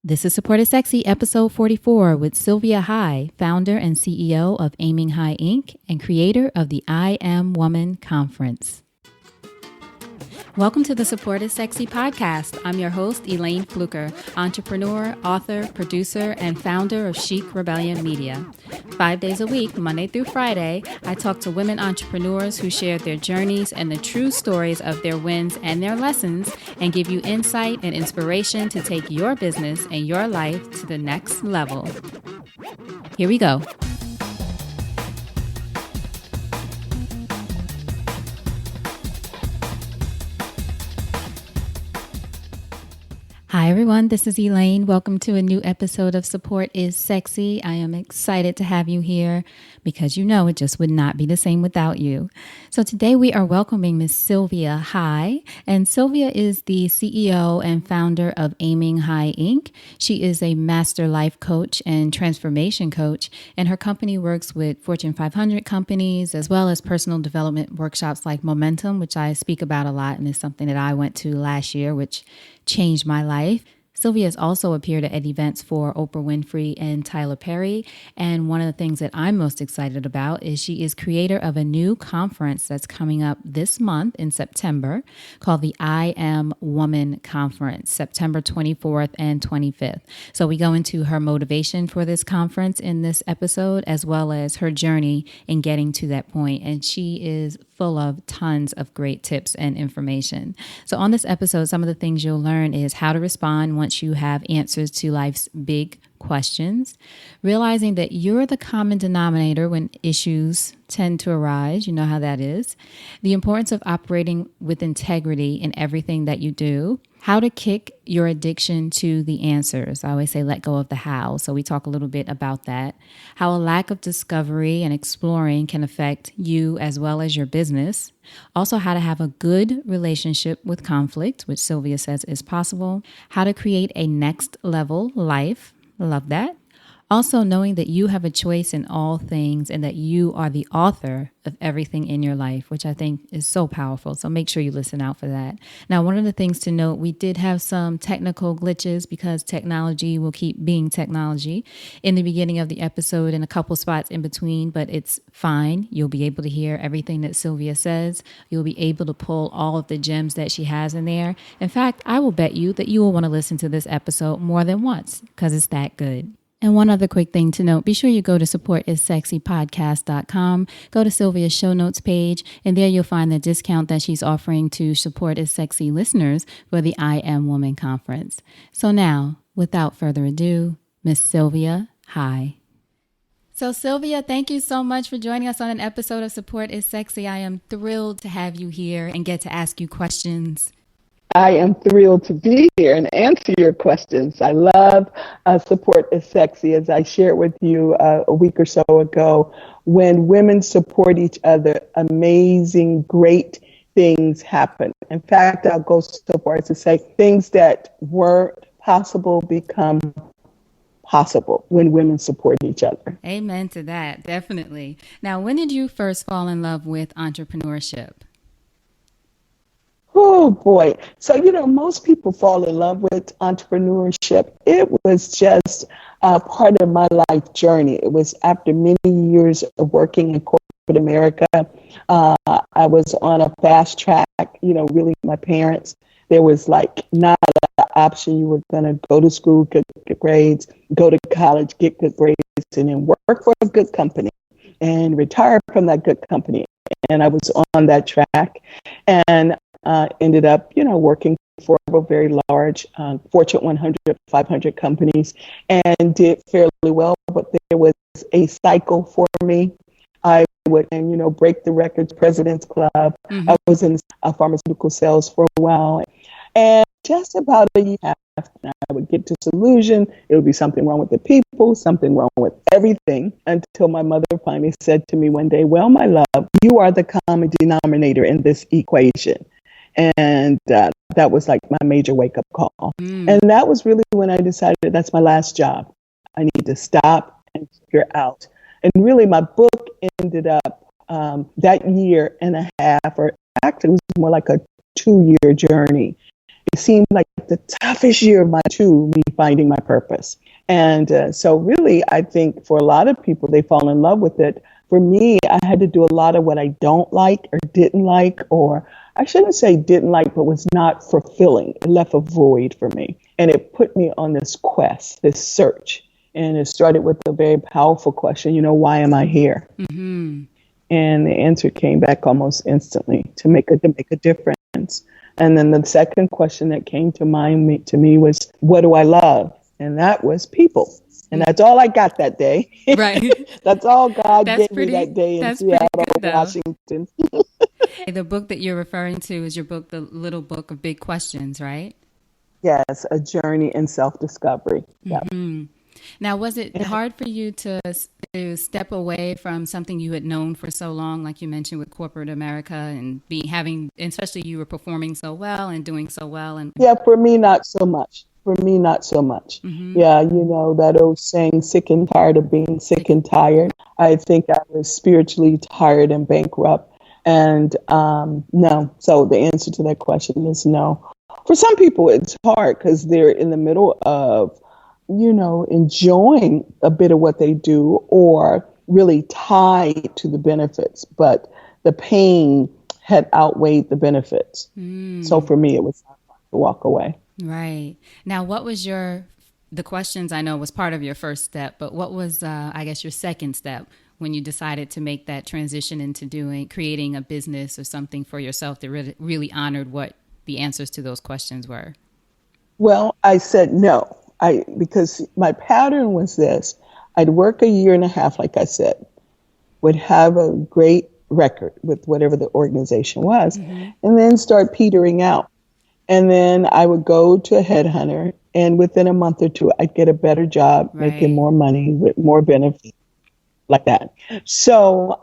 This is Support is Sexy, episode 44 with Sylvia High, founder and CEO of Aiming High Inc. and creator of the I Am Woman Conference. Welcome to the Support is Sexy podcast. I'm your host, Elayne Fluker, entrepreneur, author, producer, and founder of Chic Rebellion Media. 5 days a week, Monday through Friday, I talk to women entrepreneurs who share their journeys and the true stories of their wins and their lessons and give you insight and inspiration to take your business and your life to the next level. Here we go. Hi, everyone. This is Elayne. Welcome to a new episode of Support is Sexy. I am excited to have you here because you know it just would not be the same without you. So today we are welcoming Miss Sylvia High, and Sylvia is the CEO and founder of Aiming High Inc. She is a master life coach and transformation coach, and her company works with Fortune 500 companies as well as personal development workshops like Momentum, which I speak about a lot and is something that I went to last year, which changed my life. Sylvia has also appeared at events for Oprah Winfrey and Tyler Perry. And one of the things that I'm most excited about is she is creator of a new conference that's coming up this month in September called the I Am Woman Conference, September 24th and 25th. So we go into her motivation for this conference in this episode, as well as her journey in getting to that point. And she is full of tons of great tips and information. So on this episode, some of the things you'll learn is how to respond once you have answers to life's big questions, realizing that you're the common denominator when issues tend to arise. You know how that is. The importance of operating with integrity in everything that you do. How to kick your addiction to the answers. I always say let go of the how. So we talk a little bit about that. How a lack of discovery and exploring can affect you as well as your business. Also, how to have a good relationship with conflict, which Sylvia says is possible. How to create a next level life. Love that. Also, knowing that you have a choice in all things and that you are the author of everything in your life, which I think is so powerful. So make sure you listen out for that. Now, one of the things to note, we did have some technical glitches because technology will keep being technology in the beginning of the episode and a couple spots in between, but it's fine. You'll be able to hear everything that Sylvia says. You'll be able to pull all of the gems that she has in there. In fact, I will bet you that you will want to listen to this episode more than once because it's that good. And one other quick thing to note, be sure you go to supportissexypodcast.com, go to Sylvia's show notes page, and there you'll find the discount that she's offering to Support is Sexy listeners for the I Am Woman Conference. So now, without further ado, Miss Sylvia High. So Sylvia, thank you so much for joining us on an episode of Support is Sexy. I am thrilled to have you here and get to ask you questions. I am thrilled to be here and answer your questions. I love Support is Sexy, as I shared with you a week or so ago. When women support each other, amazing, great things happen. In fact, I'll go so far as to say things that weren't possible become possible when women support each other. Amen to that, definitely. Now, when did you first fall in love with entrepreneurship? Oh boy. So, most people fall in love with entrepreneurship. It was just part of my life journey. It was after many years of working in corporate America. I was on a fast track, really my parents, there was like not an option. You were going to go to school, get good grades, go to college, get good grades, and then work for a good company and retire from that good company. And I was on that track and ended up, working for very large Fortune 100, 500 companies and did fairly well. But there was a cycle for me. I would, break the records, President's Club. Mm-hmm. I was in pharmaceutical sales for a while. And just about a year after, I would get disillusioned. It would be something wrong with the people, something wrong with everything, until my mother finally said to me one day, well, my love, you are the common denominator in this equation. And that was like my major wake-up call. And that was really when I decided that's my last job. I need to stop and figure out. And really, my book ended up that year and a half, or actually it was more like a 2-year journey, seemed like the toughest year of my me finding my purpose. And so really, I think for a lot of people, they fall in love with it. For me, I had to do a lot of what I don't like or didn't like, or I shouldn't say didn't like, but was not fulfilling. It left a void for me. And it put me on this quest, this search. And it started with a very powerful question, why am I here? Mm-hmm. And the answer came back almost instantly, to make a difference. And then the second question that came to mind to me was, what do I love? And that was people. And that's all I got that day. Right. That's all God That's gave me that day in that's pretty Seattle, good, though. Washington. The book that you're referring to is your book, The Little Book of Big Questions, right? Yes, a journey in self-discovery. Yep. Mm-hmm. Now, was it hard for you to step away from something you had known for so long, like you mentioned with corporate America, and especially you were performing so well and doing so well? And yeah, for me, not so much. Mm-hmm. Yeah, that old saying, sick and tired of being sick and tired. I think I was spiritually tired and bankrupt. And no. So the answer to that question is no. For some people, it's hard because they're in the middle of, enjoying a bit of what they do, or really tied to the benefits. But the pain had outweighed the benefits. So for me, it was hard to walk away. Right. Now, what was the questions I know was part of your first step, but what was, I guess, your second step when you decided to make that transition into creating a business or something for yourself that really honored what the answers to those questions were? Well, I said no. Because my pattern was this. I'd work a year and a half, like I said, would have a great record with whatever the organization was, and then start petering out. And then I would go to a headhunter, and within a month or two, I'd get a better job, making more money with more benefits, like that. So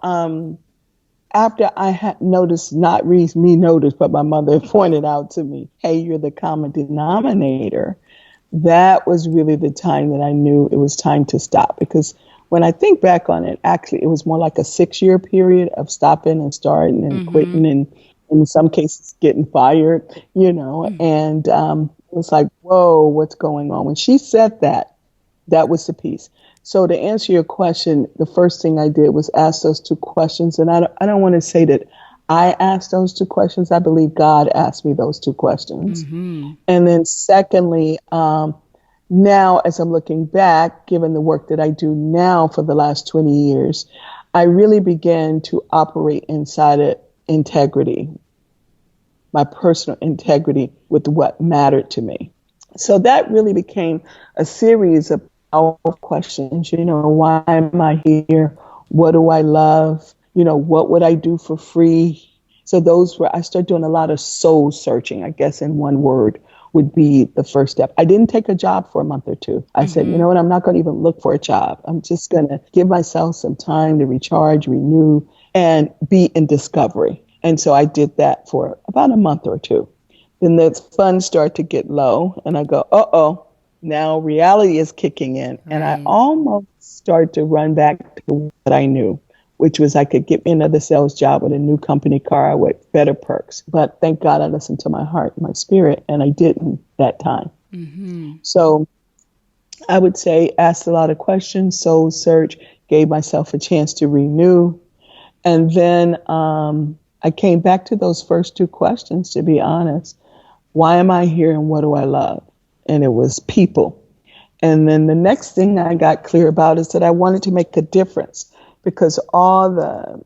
after I had noticed, not me noticed, but my mother pointed out to me, hey, you're the common denominator. That was really the time that I knew it was time to stop. Because when I think back on it, actually, it was more like a 6-year period of stopping and starting and quitting, and in some cases getting fired, and it was like, whoa, what's going on? When she said that was the piece. So to answer your question, the first thing I did was ask those 2 questions. And I don't want to say that I asked those 2 questions. I believe God asked me those 2 questions. And then secondly, now as I'm looking back, given the work that I do now for the last 20 years, I really began to operate inside of integrity, my personal integrity with what mattered to me. So that really became a series of powerful questions. Why am I here? What do I love? What would I do for free? So I started doing a lot of soul searching, I guess, in one word would be the first step. I didn't take a job for a month or 2. I said, you know what, I'm not going to even look for a job. I'm just going to give myself some time to recharge, renew, and be in discovery. And so I did that for about a month or 2. Then the funds start to get low, and I go, now reality is kicking in. Right. And I almost start to run back to what I knew, which was I could get me another sales job with a new company car with better perks. But thank God I listened to my heart and my spirit, and I didn't that time. So I would say asked a lot of questions, soul search, gave myself a chance to renew. And then I came back to those first 2 questions, to be honest. Why am I here and what do I love? And it was people. And then the next thing I got clear about is that I wanted to make a difference, because all the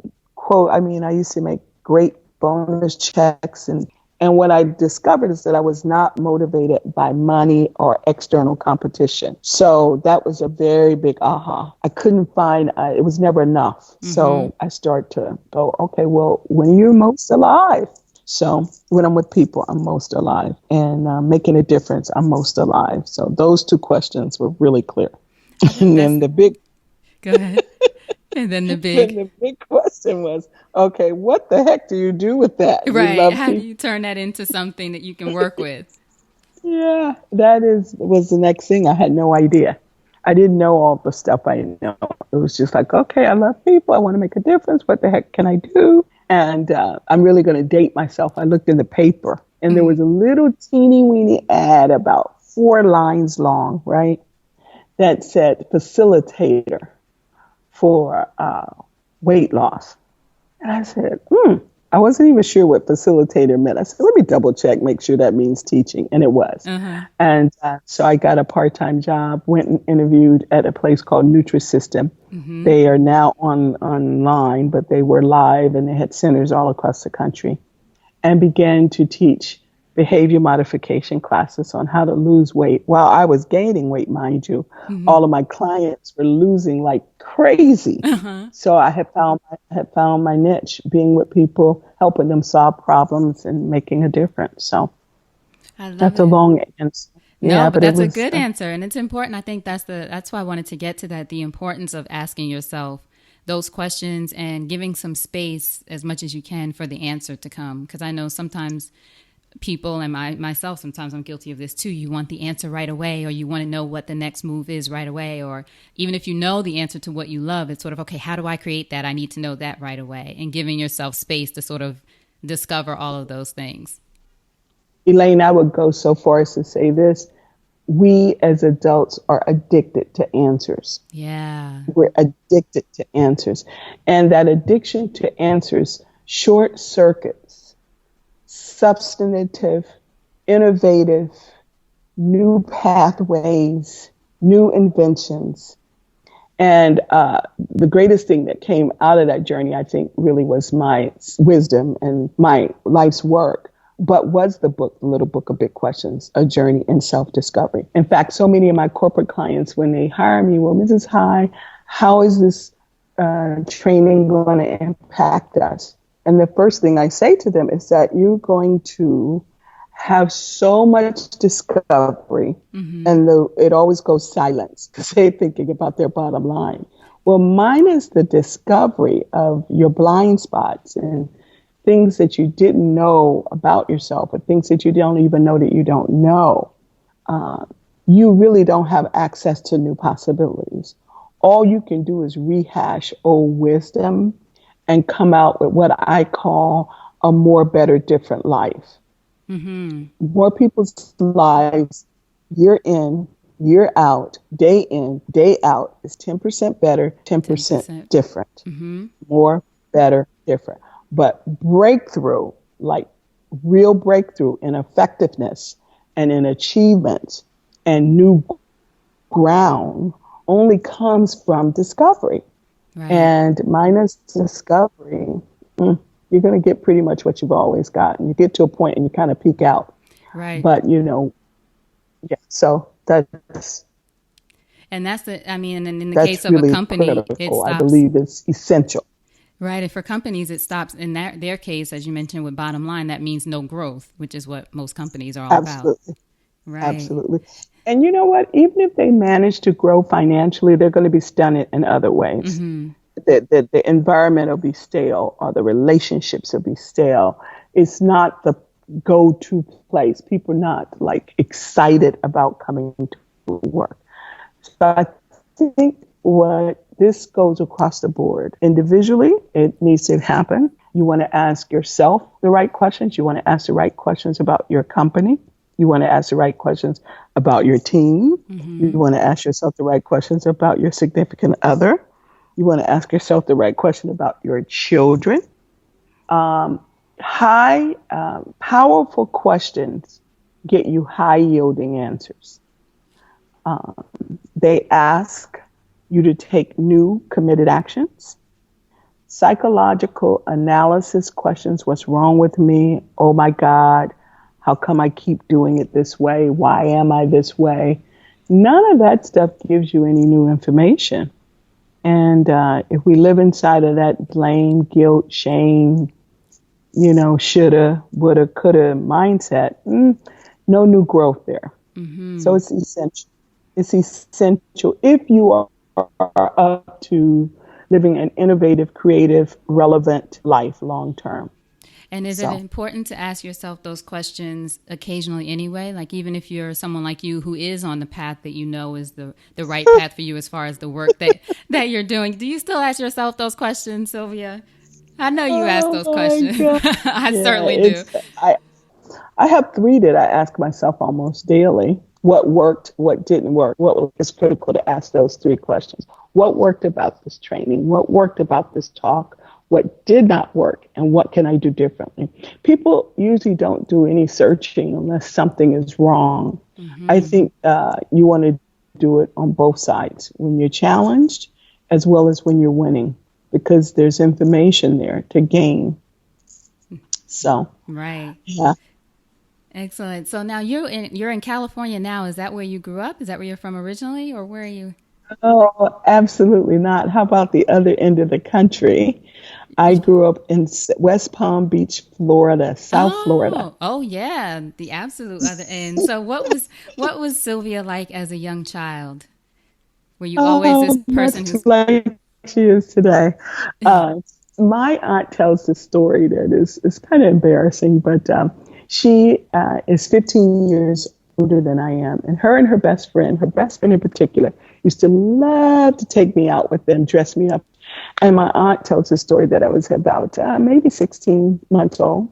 I used to make great bonus checks. And what I discovered is that I was not motivated by money or external competition. So that was a very big aha. I couldn't find, it was never enough. So I started to go, okay, well, when are you most alive? So when I'm with people, I'm most alive. And making a difference, I'm most alive. So those 2 questions were really clear. And then the big... Go ahead. And then the big question was, okay, what the heck do you do with that? Right. How do you turn that into something that you can work with? Yeah, was the next thing. I had no idea. I didn't know all the stuff I know. It was just like, okay, I love people. I want to make a difference. What the heck can I do? And I'm really going to date myself. I looked in the paper And there was a little teeny weeny ad about 4 lines long, right? That said facilitator for weight loss. And I said, I wasn't even sure what facilitator meant. I said, let me double check, make sure that means teaching. And it was. And so I got a part-time job, went and interviewed at a place called Nutrisystem. They are now online, but they were live and they had centers all across the country, and began to teach behavior modification classes on how to lose weight while I was gaining weight, mind you. All of my clients were losing like crazy. So I had found my niche, being with people, helping them solve problems and making a difference. So I love that's it. a long answer. No, but that's a good answer. And it's important. I think that's why I wanted to get to that, the importance of asking yourself those questions and giving some space as much as you can for the answer to come. Because I know sometimes people, and myself, sometimes I'm guilty of this too. You want the answer right away, or you want to know what the next move is right away. Or even if you know the answer to what you love, it's sort of, okay, how do I create that? I need to know that right away. And giving yourself space to sort of discover all of those things. Elayne, I would go so far as to say this. We as adults are addicted to answers. Yeah. We're addicted to answers. And that addiction to answers short circuits substantive, innovative, new pathways, new inventions. And the greatest thing that came out of that journey, I think, really was my wisdom and my life's work. But was the book, The Little Book of Big Questions, A Journey in Self-Discovery. In fact, so many of my corporate clients, when they hire me, well, Mrs. High, how is this training going to impact us? And the first thing I say to them is that you're going to have so much discovery, and it always goes silence because they're thinking about their bottom line. Well, mine is the discovery of your blind spots and things that you didn't know about yourself, or things that you don't even know that you don't know. You really don't have access to new possibilities. All you can do is rehash old wisdom and come out with what I call a more, better, different life. More people's lives, year in, year out, day in, day out, is 10% better, 10% different. More, better, different. But breakthrough, like real breakthrough in effectiveness and in achievement and new ground, only comes from discovery. Right. And minus discovery, you're going to get pretty much what you've always gotten. You get to a point and you kind of peak out. Right. But, so that's... And that's and in the case of really a company, critical. it stops. I believe it's essential. Right. And for companies, it stops. In their case, as you mentioned, with bottom line, that means no growth, which is what most companies are all about. Right. Absolutely. And you know what? Even if they manage to grow financially, they're going to be stunted in other ways. The environment will be stale, or the relationships will be stale. It's not the go-to place. People are not like excited about coming to work. So I think this goes across the board. Individually, it needs to happen. You want to ask yourself the right questions. You want to ask the right questions about your company. You want to ask the right questions about your team. You want to ask yourself the right questions about your significant other. You want to ask yourself the right question about your children. Powerful questions get you high-yielding answers. They ask you to take new committed actions. Psychological analysis questions: what's wrong with me? Oh my God, how come I keep doing it this way? Why am I this way? None of that stuff gives you any new information. And if we live inside of that blame, guilt, shame, shoulda, woulda, coulda mindset, no new growth there. So it's essential. It's essential if you are up to living an innovative, creative, relevant life long term. And is it important to ask yourself those questions occasionally anyway? Like, even if you're someone like you who is on the path that you know is the right path for you as far as the work that you're doing, do you still ask yourself those questions, Sylvia? I know you ask those questions. I certainly do. I have three that I ask myself almost daily. What worked, what didn't work? What is critical to ask those three questions. What worked about this training? What worked about this talk? What did not work? And what can I do differently? People usually don't do any searching unless something is wrong. I think you want to do it on both sides, when you're challenged as well as when you're winning, because there's information there to gain. So, right. yeah. Excellent. So now you're in California now. Is that where you grew up? Is that where you're from originally, or where are you? Oh, absolutely not. How about the other end of the country? I grew up in West Palm Beach, Florida, South Florida. Oh yeah, the absolute other end. So what was Sylvia like as a young child? Were you always this Oh, person much who's like she is today. Uh, my aunt tells the story that is kind of embarrassing, but she is 15 years older than I am. And her best friend in particular, used to love to take me out with them, dress me up. And my aunt tells the story that I was about maybe 16 months old.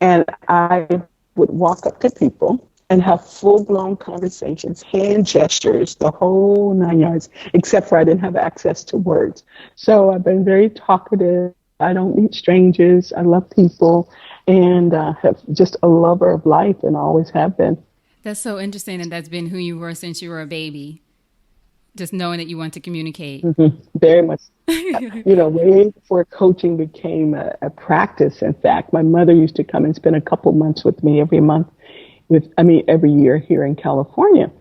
And I would walk up to people and have full-blown conversations, hand gestures, the whole 9 yards, except for I didn't have access to words. So I've been very talkative. I don't meet strangers. I love people and have just a lover of life and always have been. That's so interesting, and that's been who you were since you were a baby. Just knowing that you want to communicate. Very much. Way before coaching became a practice, in fact, my mother used to come and spend a couple months with me every year here in California.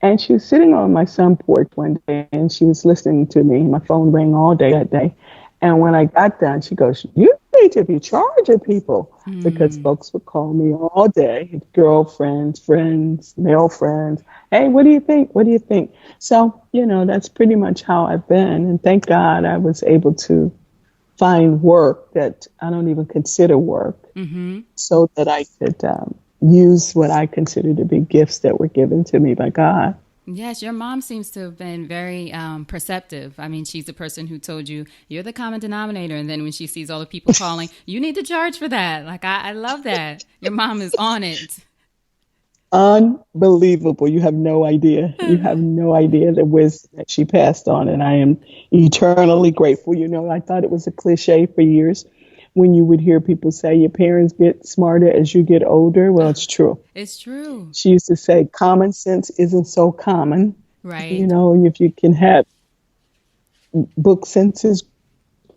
And she was sitting on my sun porch one day and she was listening to me. My phone rang all day that day. And when I got done, she goes, "You need to be charging people," because folks would call me all day, girlfriends, friends, male friends. "Hey, what do you think? What do you think?" So, that's pretty much how I've been. And thank God I was able to find work that I don't even consider work, so that I could use what I consider to be gifts that were given to me by God. Yes, your mom seems to have been very perceptive. I mean, she's the person who told you you're the common denominator. And then when she sees all the people calling, you need to charge for that. Like, I love that. Your mom is on it. Unbelievable. You have no idea. You have no idea the wisdom that she passed on. And I am eternally grateful. I thought it was a cliche for years when you would hear people say your parents get smarter as you get older. Well, it's true. It's true. She used to say common sense isn't so common. Right. If you can have book sense is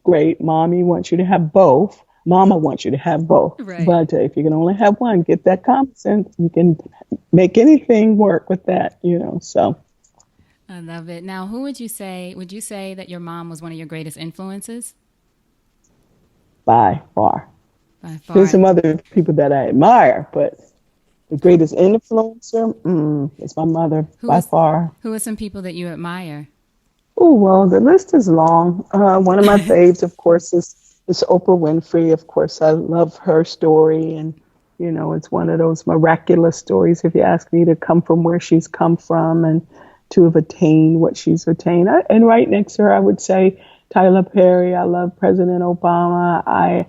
great. Mommy wants you to have both. Mama wants you to have both. Right. But if you can only have one, get that common sense. You can make anything work with that, so. I love it. Now, would you say that your mom was one of your greatest influences? By far. By far. There's some other people that I admire, but the greatest influencer is my mother by far. Who are some people that you admire? Oh, well, the list is long. One of my faves, of course, is Oprah Winfrey. Of course, I love her story. And, it's one of those miraculous stories, if you ask me, to come from where she's come from and to have attained what she's attained. And right next to her, I would say Tyler Perry. I love President Obama. I,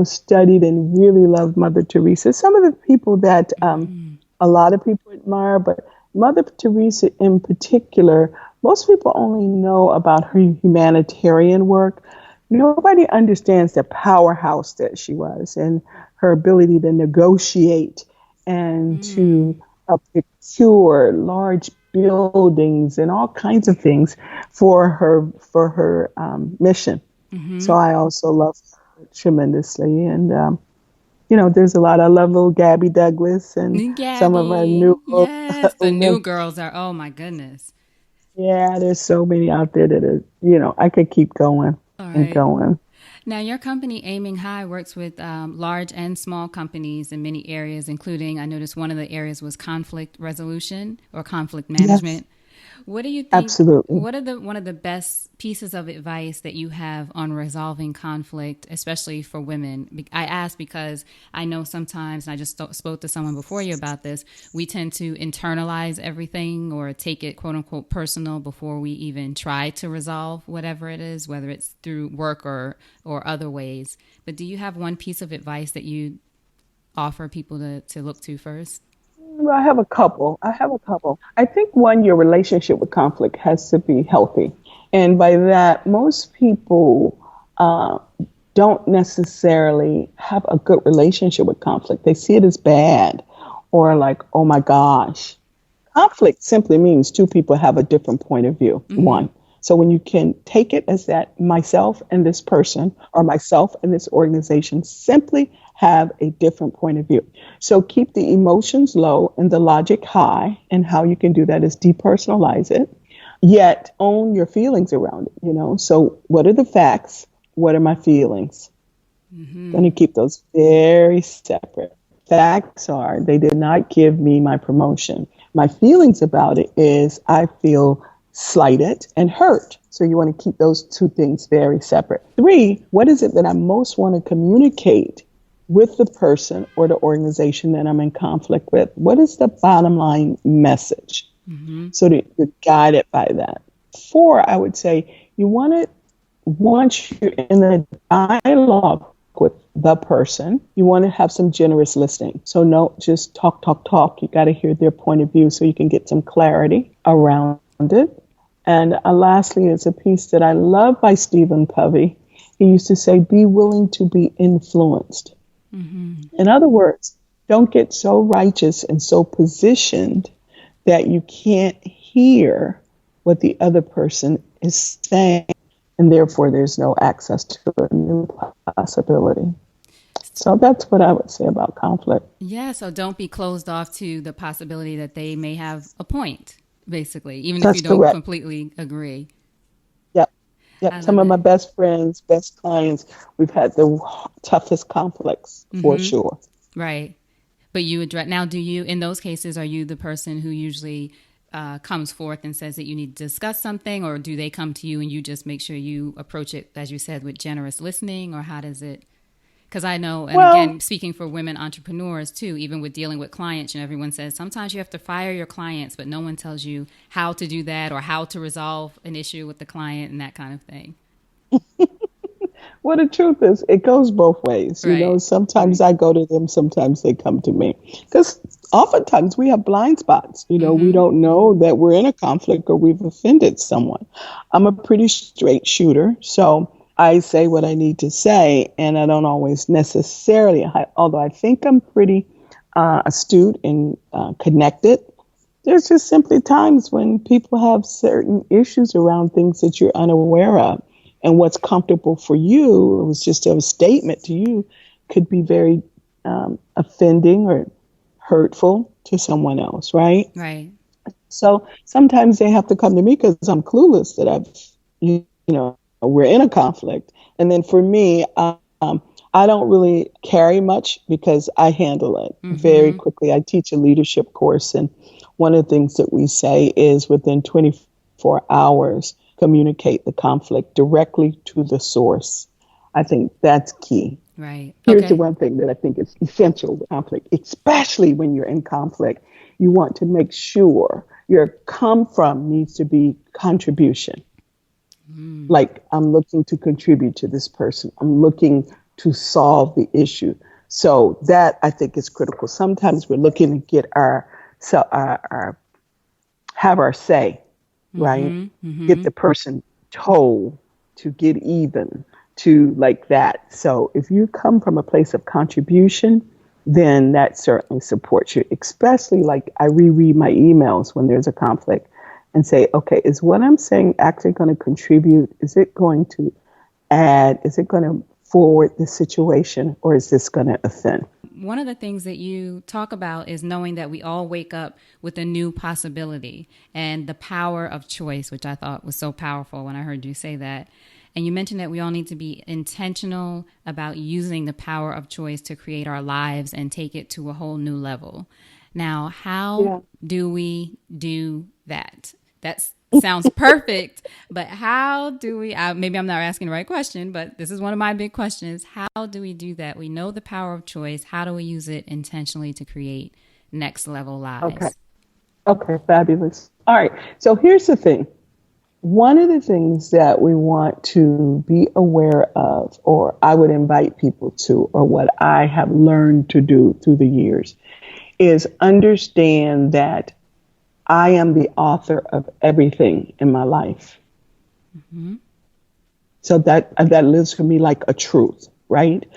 studied and really loved Mother Teresa. Some of the people that a lot of people admire, but Mother Teresa in particular, most people only know about her humanitarian work. Nobody understands the powerhouse that she was and her ability to negotiate and to procure large buildings and all kinds of things for her mission. So I also love her tremendously. And, there's a lot. I love little Gabby Douglas and some of our new Yes, the new girls are, oh my goodness. Yeah, there's so many out there that are, I could keep going and going. Now, your company, Aiming High, works with large and small companies in many areas, including, I noticed one of the areas was conflict resolution or conflict management. Yes. What do you think? Absolutely. What are one of the best pieces of advice that you have on resolving conflict, especially for women? I ask because I know sometimes, and I just spoke to someone before you about this, we tend to internalize everything or take it, quote unquote, personal before we even try to resolve whatever it is, whether it's through work or other ways. But do you have one piece of advice that you offer people to look to first? Well, I have a couple. I think one, your relationship with conflict has to be healthy. And by that, most people uh, don't necessarily have a good relationship with conflict. They see it as bad or like, oh my gosh. Conflict simply means two people have a different point of view, Mm-hmm. one. So when you can take it as that myself and this person or myself and this organization simply have a different point of view. So keep the emotions low and the logic high. And how you can do that is depersonalize it, yet own your feelings around it. So what are the facts? What are my feelings? Going Mm-hmm. to keep those very separate. Facts are they did not give me my promotion. My feelings about it is I feel slighted and hurt. So you want to keep those two things very separate. Three, what is it that I most want to communicate with the person or the organization that I'm in conflict with? What is the bottom line message? Mm-hmm. So that you're guided by that. Four, I would say you want to once you're in a dialogue with the person, you want to have some generous listening. So no, just talk, talk, talk. You got to hear their point of view so you can get some clarity around it. And lastly, is a piece that I love by Stephen Covey. He used to say, be willing to be influenced. Mm-hmm. In other words, don't get so righteous and so positioned that you can't hear what the other person is saying, and therefore there's no access to a new possibility. So that's what I would say about conflict. Yeah, so don't be closed off to the possibility that they may have a point, basically, even if you That's don't correct. completely agree. Yep. I Yep. Some love of my it. best friends, best clients, we've had the toughest conflicts for Mm-hmm. sure. Right. But you address now. Do you, in those cases, are you the person who usually comes forth and says that you need to discuss something, or do they come to you and you just make sure you approach it, as you said, with generous listening, or how does it? Because I know, and Well, again, speaking for women entrepreneurs too, even with dealing with clients, and everyone says sometimes you have to fire your clients, but no one tells you how to do that or how to resolve an issue with the client and that kind of thing. well, the truth is, it goes both ways. Right. Sometimes I go to them, sometimes they come to me. Because oftentimes we have blind spots. We Mm-hmm. don't know that we're in a conflict or we've offended someone. I'm a pretty straight shooter, so I say what I need to say, and I don't always necessarily, although I think I'm pretty astute and connected. There's just simply times when people have certain issues around things that you're unaware of. And what's comfortable for you, it was just a statement to you, could be very offending or hurtful to someone else, right? Right. So sometimes they have to come to me because I'm clueless that we're in a conflict. And then for me, I don't really carry much because I handle it very Mm-hmm. quickly. I teach a leadership course, and one of the things that we say is within 24 hours, communicate the conflict directly to the source. I think that's key. Right. Here's the Okay. one thing that I think is essential with conflict, especially when you're in conflict. You want to make sure your come from needs to be contribution. Mm. Like, I'm looking to contribute to this person. I'm looking to solve the issue. So that I think is critical. Sometimes we're looking to get our have our say, right? Mm-hmm. Get Mm-hmm. the person told to get even to like that. So if you come from a place of contribution, then that certainly supports you, especially like I reread my emails when there's a conflict and say, okay, is what I'm saying actually going to contribute? Is it going to add? Is it going to forward the situation, or is this going to offend? One of the things that you talk about is knowing that we all wake up with a new possibility and the power of choice, which I thought was so powerful when I heard you say that. And you mentioned that we all need to be intentional about using the power of choice to create our lives and take it to a whole new level. Now, how Yeah. do we do that? That sounds perfect, but how do we? Maybe I'm not asking the right question, but this is one of my big questions. How do we do that? We know the power of choice. How do we use it intentionally to create next level Okay. lives? Okay. Fabulous. All right. So here's the thing. one of the things that we want to be aware of, or I would invite people to, or what I have learned to do through the years, is understand that I am the author of everything in my life. Mm-hmm. So that lives for me like a truth, right?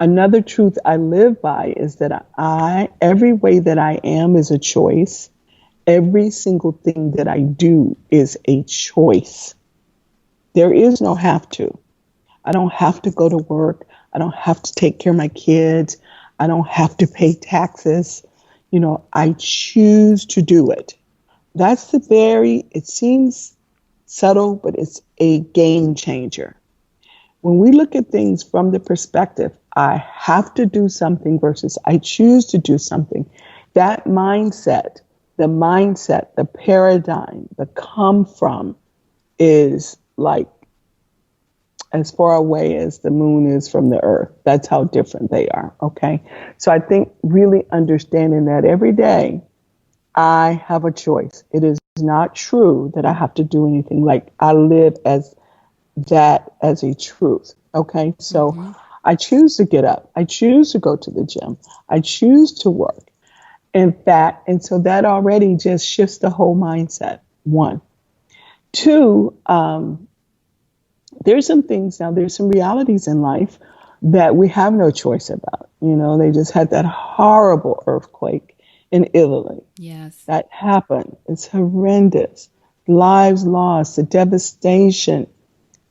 Another truth I live by is that every way that I am is a choice. Every single thing that I do is a choice. There is no have to. I don't have to go to work. I don't have to take care of my kids. I don't have to pay taxes. I choose to do it. It seems subtle, but it's a game changer. When we look at things from the perspective, I have to do something versus I choose to do something, that mindset, the paradigm, the come from is like as far away as the moon is from the earth. That's how different they are. Okay. So I think really understanding that every day I have a choice. It is not true that I have to do anything. Like I live as that as a truth. Okay. So Mm-hmm. I choose to get up. I choose to go to the gym. I choose to work. In fact, and so that already just shifts the whole mindset. One. Two, there's some realities in life that we have no choice about. They just had that horrible earthquake in Italy. Yes. That happened. It's horrendous. Lives lost, the devastation.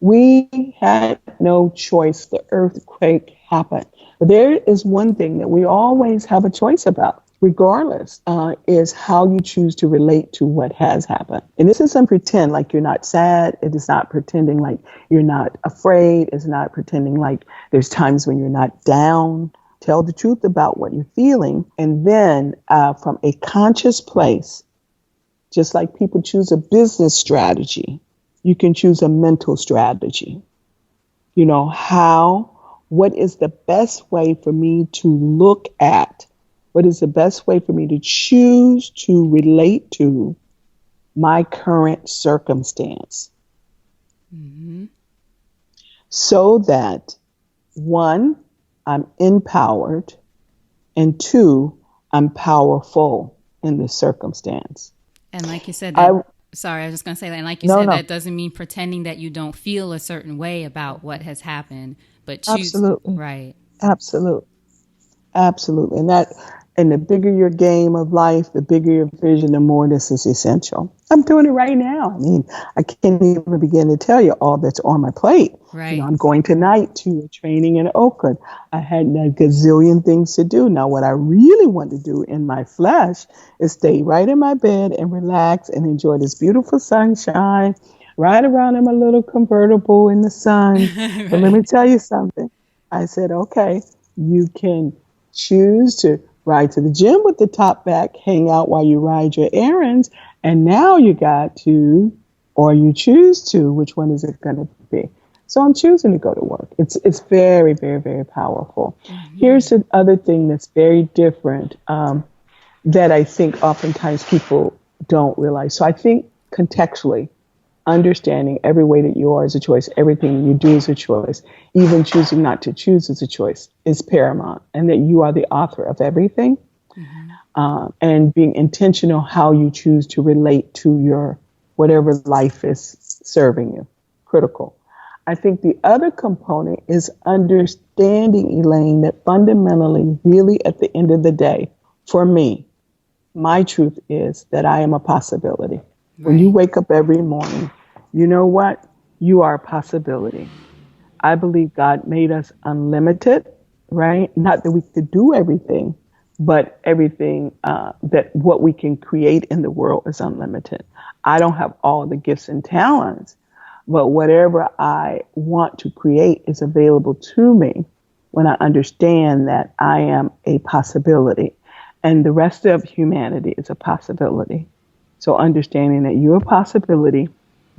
We had no choice. The earthquake happened. But there is one thing that we always have a choice about, regardless, is how you choose to relate to what has happened. And this isn't pretend like you're not sad. It is not pretending like you're not afraid. It's not pretending like there's times when you're not down. Tell the truth about what you're feeling. And then from a conscious place, just like people choose a business strategy, you can choose a mental strategy. What is the best way for me to look at? What is the best way for me to choose to relate to my current circumstance? Mm-hmm. So that one, I'm empowered, and two, I'm powerful in the circumstance. And like you said, I sorry, I was just going to say that. And like you no said, no that doesn't mean pretending that you don't feel a certain way about what has happened, but choose, absolutely right. absolutely. Absolutely. And the bigger your game of life, the bigger your vision, the more this is essential. I'm doing it right now. I mean, I can't even begin to tell you all that's on my plate. Right. I'm going tonight to a training in Oakland. I had a gazillion things to do. Now, what I really want to do in my flesh is stay right in my bed and relax and enjoy this beautiful sunshine, ride around in my little convertible in the sun. But let me Right. tell you something. I said, okay, you can choose to ride to the gym with the top back, hang out while you ride your errands, and now you got to, or you choose to, which one is it going to be? So I'm choosing to go to work. It's very, very, very powerful. Mm-hmm. Here's the other thing that's very different that I think oftentimes people don't realize. So I think contextually, understanding every way that you are is a choice, everything you do is a choice, even choosing not to choose is a choice, is paramount, and that you are the author of everything, Mm-hmm. and being intentional how you choose to relate to your whatever life is serving you, critical. I think the other component is understanding, Elayne, that fundamentally, really at the end of the day, for me, my truth is that I am a possibility. When you Right. wake up every morning, you know what? You are a possibility. I believe God made us unlimited, right? Not that we could do everything, but everything that what we can create in the world is unlimited. I don't have all the gifts and talents, but whatever I want to create is available to me when I understand that I am a possibility and the rest of humanity is a possibility. So understanding that you're a possibility,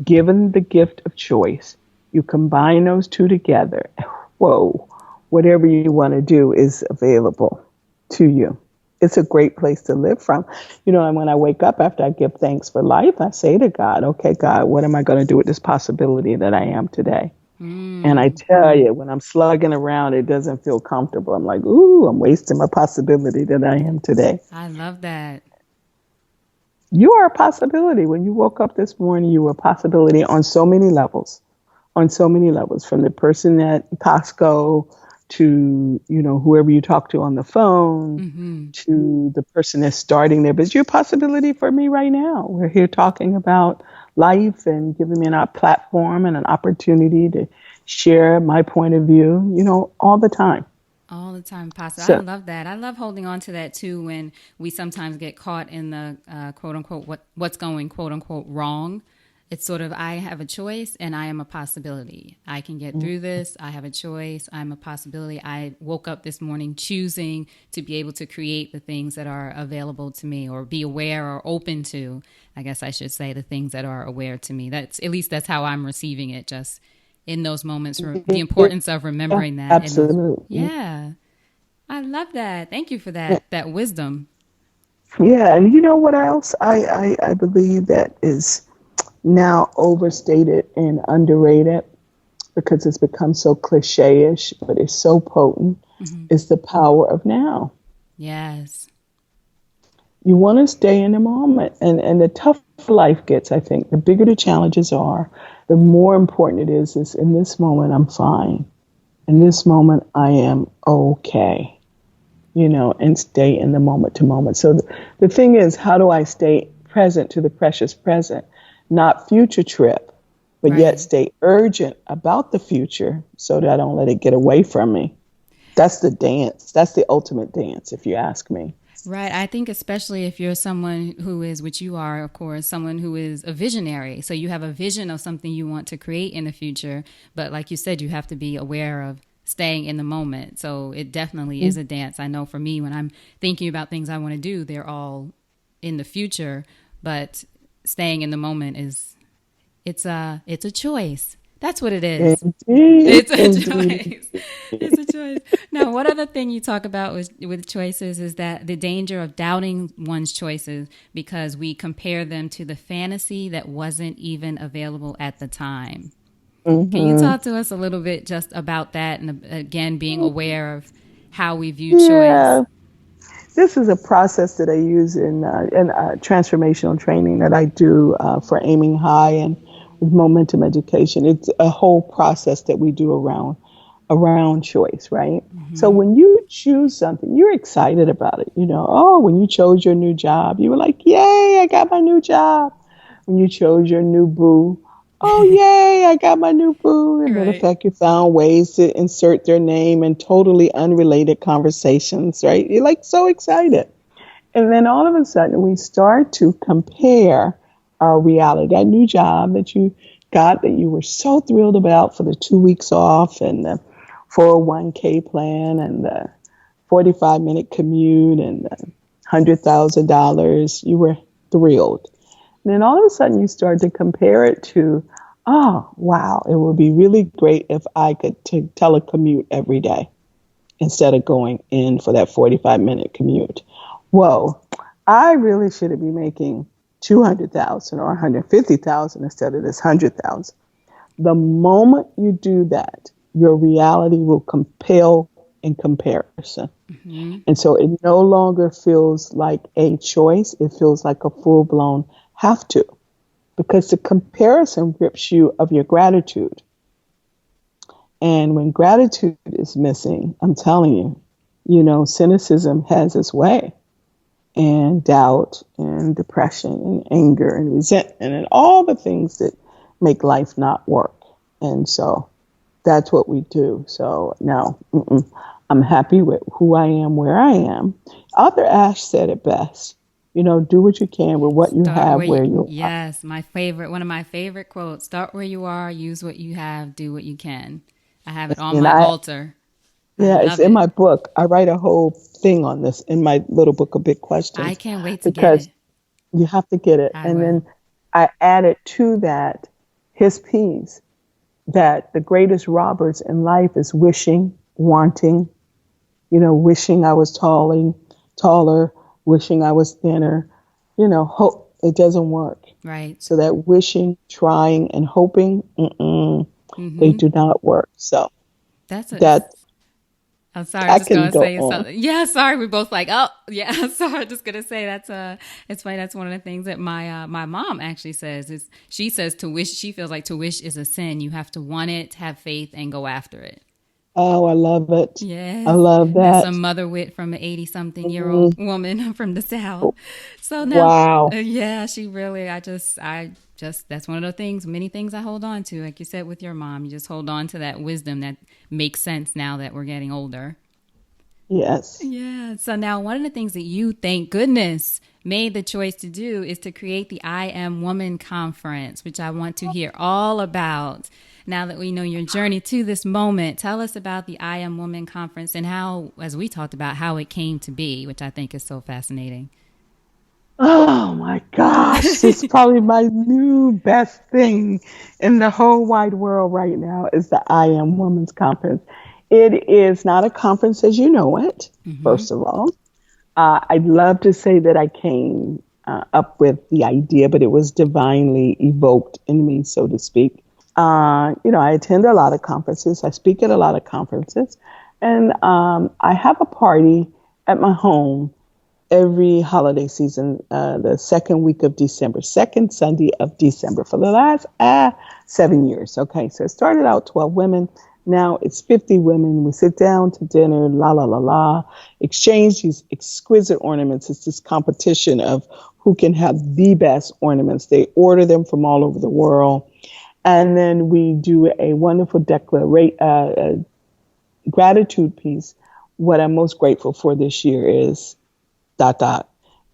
given the gift of choice, you combine those two together. Whoa, whatever you want to do is available to you. it's a great place to live from. And when I wake up after I give thanks for life, I say to God, okay, God, what am I going to do with this possibility that I am today? And I tell you, when I'm slugging around, it doesn't feel comfortable. I'm like, ooh, I'm wasting my possibility that I am today. I love that. You are a possibility. When you woke up this morning, you were a possibility on so many levels, from the person at Costco to, whoever you talk to on the phone, to the person that's starting there. But you're a possibility for me right now. We're here talking about life and giving me a platform and an opportunity to share my point of view, all the time. All the time possible. I So, love that. I love holding on to that too when we sometimes get caught in the quote unquote what's going quote unquote wrong. It's sort of I have a choice and I am a possibility. I can get through this. I have a choice. I'm a possibility. I woke up this morning choosing to be able to create the things that are available to me or be aware or open to. I guess I should say the things that are aware to me. That's how I'm receiving it. Just in those moments, the importance of remembering that. absolutely. Yeah. I love that. Thank you for Yeah. that wisdom. Yeah, and you know what else I believe that is now overstated and underrated because it's become so cliche-ish, but it's so potent, is the power of now. Yes. You want to stay in the moment. And the tougher life gets, I think, the bigger the challenges are, the more important it is in this moment, I'm fine. In this moment, I am okay, and stay in the moment to moment. So the thing is, how do I stay present to the precious present, not future trip, but yet stay urgent about the future so that I don't let it get away from me? That's the dance. That's the ultimate dance, if you ask me. Right. I think especially if you're someone who is, which you are, of course, someone who is a visionary. So you have a vision of something you want to create in the future. But like you said, you have to be aware of staying in the moment. So it definitely is a dance. I know for me, when I'm thinking about things I want to do, they're all in the future. But staying in the moment it's a choice. That's what it is. Indeed. It's a choice. It's a choice. Now, one other thing you talk about with choices is that the danger of doubting one's choices because we compare them to the fantasy that wasn't even available at the time. Can you talk to us a little bit just about that and again being aware of how we view choice? This is a process that I use in transformational training that I do for aiming high and with momentum education. It's a whole process that we do around choice, right? So when you choose something, you're excited about it. When you chose your new job, you were like, yay, I got my new job. When you chose your new boo, oh, yay, I got my new boo. And matter of fact, you found ways to insert their name in totally unrelated conversations, right? You're like so excited. And then all of a sudden we start to compare our reality, that new job that you got that you were so thrilled about for the 2 weeks off and the 401k plan and the 45-minute commute and the $100,000. You were thrilled. And then all of a sudden you start to compare it to, oh, wow, it would be really great if I could telecommute every day instead of going in for that 45-minute commute. Whoa, I really should be making $200,000 or $150,000 instead of this $100,000. The moment you do that, your reality will compel in comparison. And so it no longer feels like a choice. It feels like a full-blown have to, because the comparison rips you of your gratitude. And when gratitude is missing, I'm telling you, cynicism has its way, and doubt and depression and anger and resentment and all the things that make life not work. And so that's what we do. So now I'm happy with who I am, where I am. Arthur Ashe said it best. Do what you can with what you have where you are. Yes, one of my favorite quotes. Start where you are, use what you have, do what you can. I have it on my altar. Yeah, it's in my book. I write a whole thing on this in my little book of big questions. I can't wait to get it. You have to get it. Then I added to that his piece that the greatest robbers in life is wishing, wanting, wishing I was taller, taller, wishing I was thinner. Hope it doesn't work. Right. So that wishing, trying, and hoping, they Mm-hmm. do not work. So That's a. that I'm sorry. I'm I just can gonna go say on. something. Yeah. Sorry. We both like. Oh, yeah. Sorry. I'm just gonna say that's a. It's funny. That's one of the things that my mom actually says. Is she says to wish. She feels like to wish is a sin. You have to want it, have faith, and go after it. Oh, I love it. I Yes, love that's that. some mother wit from an 80-something-year-old Mm, woman from the South. So now, wow. yeah, she really, that's one of the things, many things I hold on to. Like you said with your mom, you just hold on to that wisdom that makes sense now that we're getting older. Yes. Yeah. So now, one of the things that you, thank goodness, made the choice to do is to create the I Am Woman Conference, which I want to hear all about. Now that we know your journey to this moment, tell us about the I Am Woman Conference and how, as we talked about, how it came to be, which I think is so fascinating. Oh my gosh, this is probably my new best thing in the whole wide world right now is the I Am Women's Conference. It is not a conference as you know it, Mm-hmm. first of all. I'd love to say that I came up with the idea, but it was divinely evoked in me, so to speak. I attend a lot of conferences. I speak at a lot of conferences. And I have a party at my home every holiday season, the second week of December, second Sunday of December for the last 7 years. Okay, so it started out 12 women. Now it's 50 women. We sit down to dinner, la, la, la, la, exchange these exquisite ornaments. It's this competition of who can have the best ornaments. They order them from all over the world. And then we do a wonderful gratitude piece. What I'm most grateful for this year is ...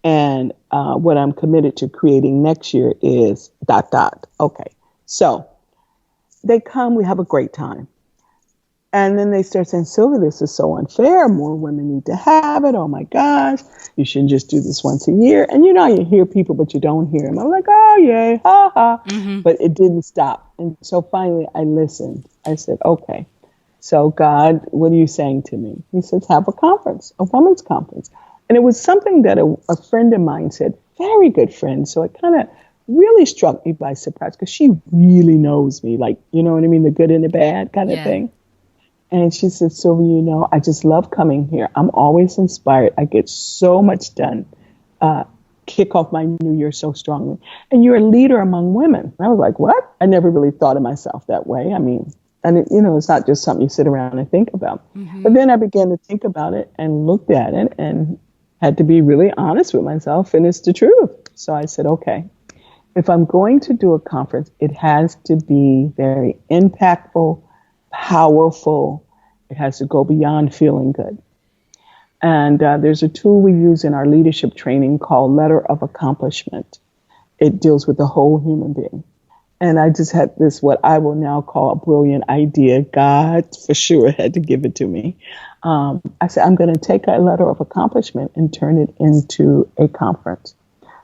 And what I'm committed to creating next year is ... Okay. So they come, we have a great time. And then they start saying, Sylvia, this is so unfair. More women need to have it. Oh my gosh. You shouldn't just do this once a year. And you hear people, but you don't hear them. I'm like, oh, yay, ha ha. Mm-hmm. But it didn't stop. And so finally I listened. I said, okay. So God, what are you saying to me? He says, have a conference, a women's conference. And it was something that a friend of mine said, very good friend. So it kind of really struck me by surprise because she really knows me, like, you know what I mean? The good and the bad kind of Yeah. thing. And she said, Sylvia, I just love coming here. I'm always inspired. I get so much done. Kick off my new year so strongly. And you're a leader among women. And I was like, what? I never really thought of myself that way. I mean, and it's not just something you sit around and think about. But Mm-hmm. then I began to think about it and looked at it and had to be really honest with myself. And it's the truth. So I said, okay, if I'm going to do a conference, it has to be very impactful, powerful. It has to go beyond feeling good. And there's a tool we use in our leadership training called Letter of Accomplishment. It deals with the whole human being. And I just had this, what I will now call a brilliant idea. God, for sure, had to give it to me. I said, I'm going to take a letter of accomplishment and turn it into a conference.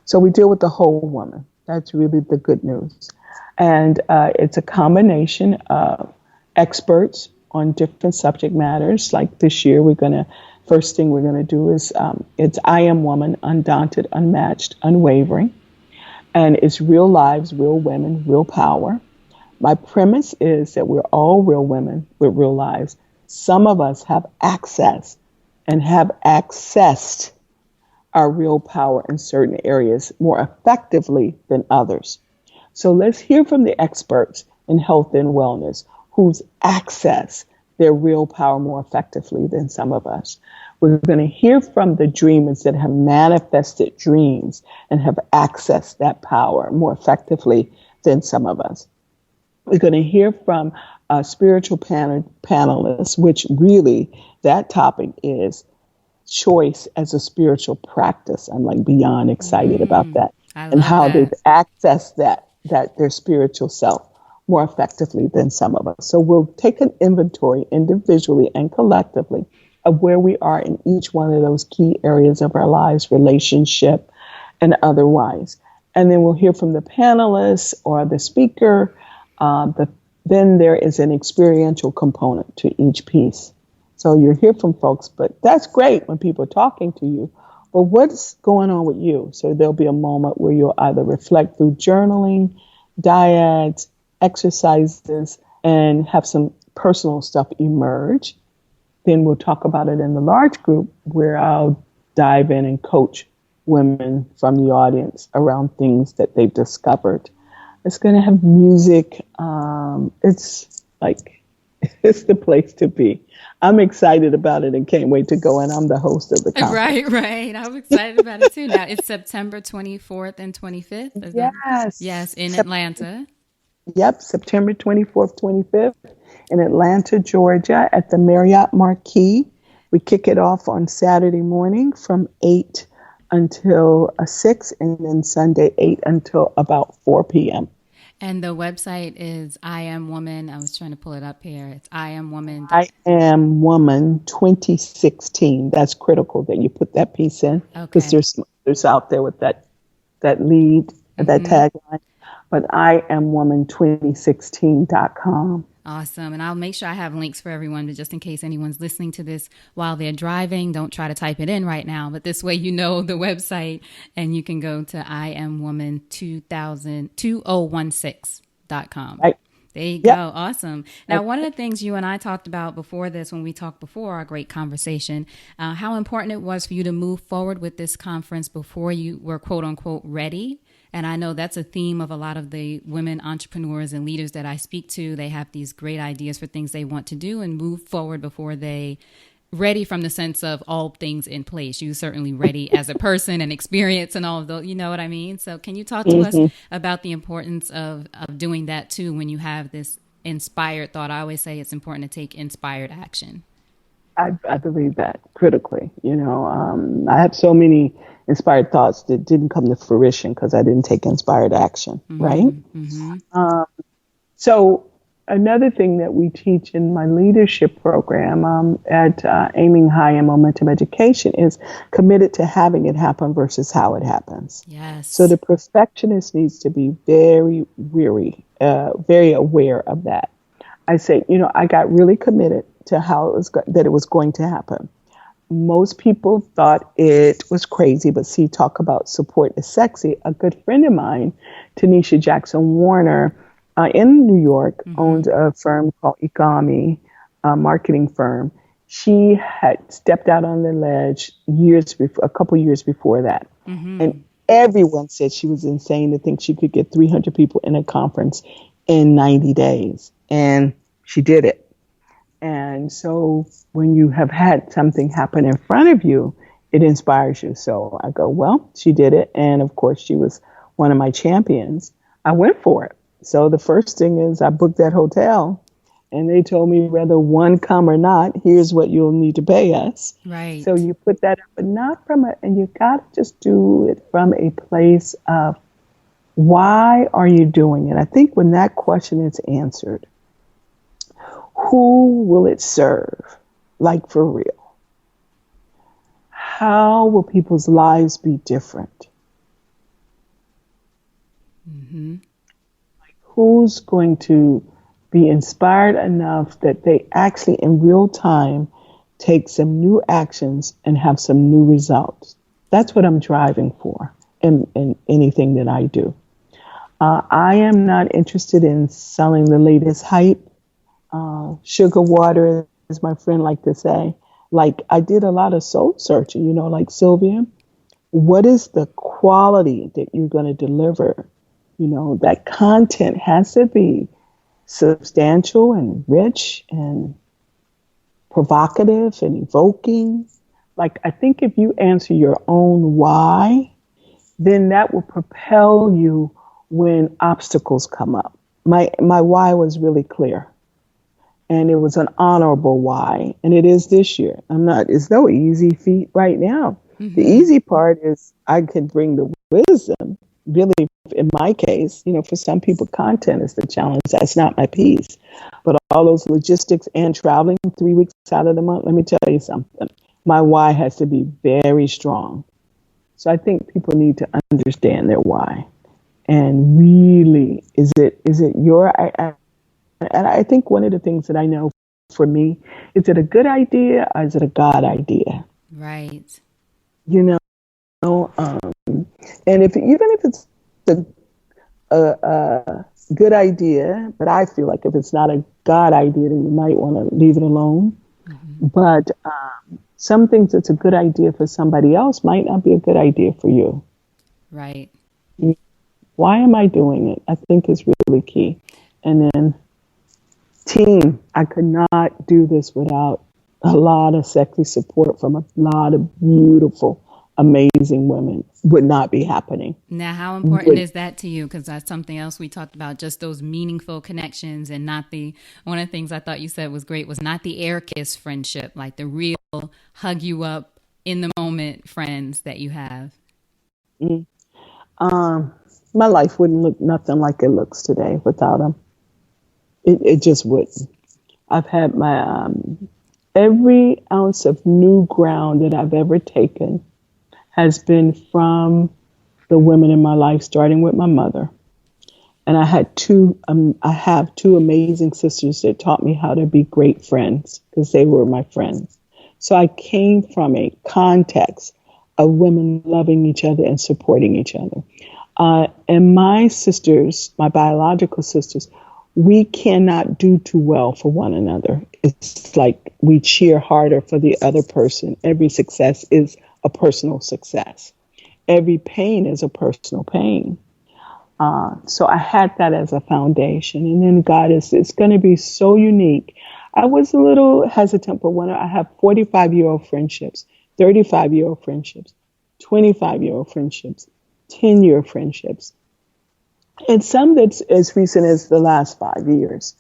So we deal with the whole woman. That's really the good news. And it's a combination of experts on different subject matters. Like this year, first thing we're going to do is it's I Am Woman, Undaunted, Unmatched, Unwavering. And it's real lives, real women, real power. My premise is that we're all real women with real lives. Some of us have access and have accessed our real power in certain areas more effectively than others. So let's hear from the experts in health and wellness who's accessed their real power more effectively than some of us. We're going to hear from the dreamers that have manifested dreams and have accessed that power more effectively than some of us. We're going to hear from spiritual panelists, which really that topic is choice as a spiritual practice. I'm like beyond excited about that I and love how they've that. accessed that their spiritual self more effectively than some of us. So we'll take an inventory individually and collectively of where we are in each one of those key areas of our lives, relationship and otherwise. And then we'll hear from the panelists or the speaker. Then there is an experiential component to each piece. So you'll hear from folks, but that's great when people are talking to you. well, what's going on with you? So there'll be a moment where you'll either reflect through journaling, diets, exercises, and have some personal stuff emerge. Then we'll talk about it in the large group where I'll dive in and coach women from the audience around things that they've discovered. It's going to have music. It's like, it's the place to be. I'm excited about it and can't wait to go. And I'm the host of the conference. Right. I'm excited about it too. Now it's September 24th and 25th. Is that? Yes. Yes, in Atlanta. Yep, September 24th, 25th in Atlanta, Georgia at the Marriott Marquis. We kick it off on Saturday morning from 8 until 6, and then Sunday 8 until about 4 p.m. And the website is I Am Woman. I was trying to pull it up here. It's I Am Woman. I Am Woman 2016. That's critical that you put that piece in, because Okay. there's out there with that lead, that tagline. But I Am Woman 2016.com. Awesome. And I'll make sure I have links for everyone, but just in case anyone's listening to this while they're driving, don't try to type it in right now. But this way you know the website and you can go to iamwoman2016.com. Right. There you Yep. go. Awesome. Now, one of the things you and I talked about before this, when we talked before our great conversation, how important it was for you to move forward with this conference before you were quote unquote ready. And I know that's a theme of a lot of the women entrepreneurs and leaders that I speak to. They have these great ideas for things they want to do and move forward before they ready from the sense of all things in place. You certainly ready as a person and experience and all of those, you know what I mean? So can you talk to us about the importance of doing that too when you have this inspired thought? I always say it's important to take inspired action. I believe that critically. I have so many inspired thoughts that didn't come to fruition because I didn't take inspired action, right? So another thing that we teach in my leadership program at Aiming High and Momentum Education is committed to having it happen versus how it happens. Yes. So the perfectionist needs to be very weary, very aware of that. I say, I got really committed to how that it was going to happen. Most people thought it was crazy, but see, talk about support is sexy. A good friend of mine, Tanisha Jackson Warner, in New York, owns a firm called Igami, a marketing firm. She had stepped out on the ledge a couple years before that. And everyone said she was insane to think she could get 300 people in a conference in 90 days. And she did it. And so when you have had something happen in front of you, it inspires you. So I go, well, she did it. And of course, she was one of my champions. I went for it. So the first thing is I booked that hotel and they told me whether one come or not, here's what you'll need to pay us. Right. So you put that up, but not and you got to just do it from a place of why are you doing it? I think when that question is answered, who will it serve? Like for real. How will people's lives be different? Who's going to be inspired enough that they actually in real time take some new actions and have some new results? That's what I'm driving for in anything that I do. I am not interested in selling the latest hype. Sugar water, as my friend like to say. Like I did a lot of soul searching, like Sylvia. What is the quality that you're going to deliver? That content has to be substantial and rich and provocative and evoking. Like I think if you answer your own why, then that will propel you when obstacles come up. My why was really clear. And it was an honorable why. And it is this year. It's no easy feat right now. The easy part is I can bring the wisdom. Really, in my case, for some people, content is the challenge. That's not my piece. But all those logistics and traveling 3 weeks out of the month, let me tell you something. My why has to be very strong. So I think people need to understand their why. And really, is it your and I think one of the things that I know for me, is it a good idea or is it a God idea? Right. And even if it's a good idea, but I feel like if it's not a God idea, then you might want to leave it alone. Mm-hmm. But some things that's a good idea for somebody else might not be a good idea for you. Right. Why am I doing it? I think is really key. And then team, I could not do this without a lot of sexy support from a lot of beautiful, amazing women. Would not be happening. Now, how important is that to you? Because that's something else we talked about, just those meaningful connections and not one of the things I thought you said was great was not the air kiss friendship, like the real hug you up in the moment friends that you have. My life wouldn't look nothing like it looks today without them. It just wouldn't. I've had my every ounce of new ground that I've ever taken has been from the women in my life, starting with my mother. And I have two amazing sisters that taught me how to be great friends because they were my friends. So I came from a context of women loving each other and supporting each other. And my sisters, my biological sisters, we cannot do too well for one another. It's like we cheer harder for the other person. Every success is a personal success. Every pain is a personal pain. So I had that as a foundation. And then God it's going to be so unique. I was a little hesitant, but when I have 45-year-old friendships, 35-year-old friendships, 25-year-old friendships, 10-year friendships, and some that's as recent as the last 5 years.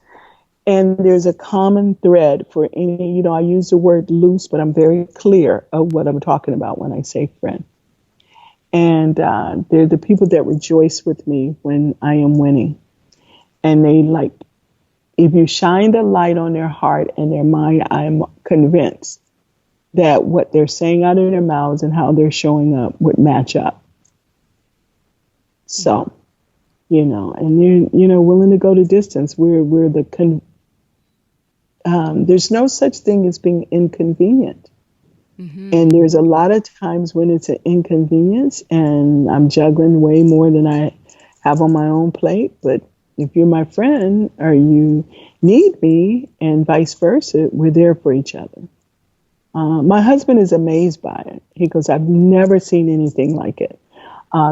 And there's a common thread for any, I use the word loose, but I'm very clear of what I'm talking about when I say friend. And they're the people that rejoice with me when I am winning. And they if you shine the light on their heart and their mind, I'm convinced that what they're saying out of their mouths and how they're showing up would match up. So, and they're, willing to go the distance. We're there's no such thing as being inconvenient. Mm-hmm. And there's a lot of times when it's an inconvenience and I'm juggling way more than I have on my own plate. But if you're my friend or you need me and vice versa, we're there for each other. My husband is amazed by it. He goes, I've never seen anything like it.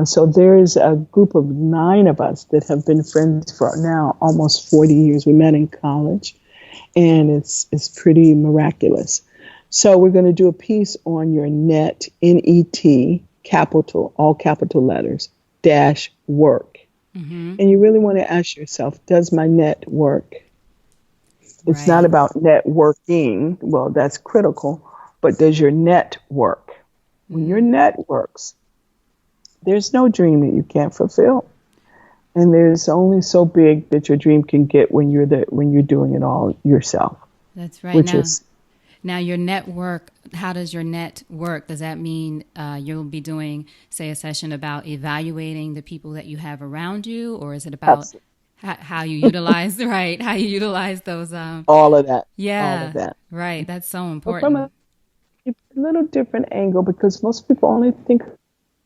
So there's a group of 9 of us that have been friends for now almost 40 years. We met in college, and it's pretty miraculous. So we're going to do a piece on your net, N-E-T, capital, all capital letters, dash work. Mm-hmm. And you really want to ask yourself, does my net work? It's not about networking. Well, that's critical. But does your net work? Mm-hmm. When your net works, there's no dream that you can't fulfill. And there's only so big that your dream can get when you're doing it all yourself. That's right. Now your network, how does your net work? Does that mean you'll be doing, say, a session about evaluating the people that you have around you? Or is it about how you utilize, how you utilize those? All of that. Yeah. All of that. Right. That's so important. From a little different angle, because most people only think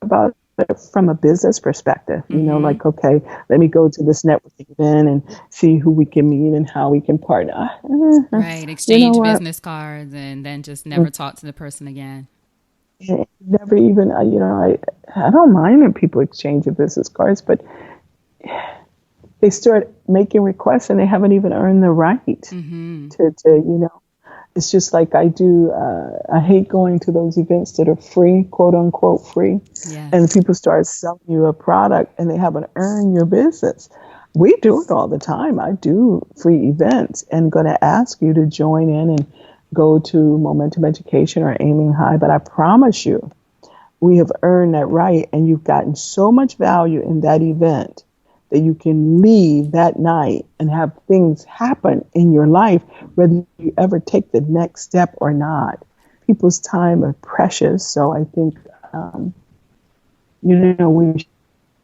about it from a business perspective, mm-hmm. Okay, let me go to this networking event and see who we can meet and how we can partner. Right. Exchange business cards and then just never talk to the person again. Never even, I don't mind when people exchange their business cards, but they start making requests and they haven't even earned the right mm-hmm. to it's just like I hate going to those events that are free, quote unquote free. Yeah. And people start selling you a product and they haven't earned your business. We do it all the time. I do free events and going to ask you to join in and go to Momentum Education or Aiming High. But I promise you, we have earned that right. And you've gotten so much value in that event that you can leave that night and have things happen in your life, whether you ever take the next step or not. People's time are precious, so I think, we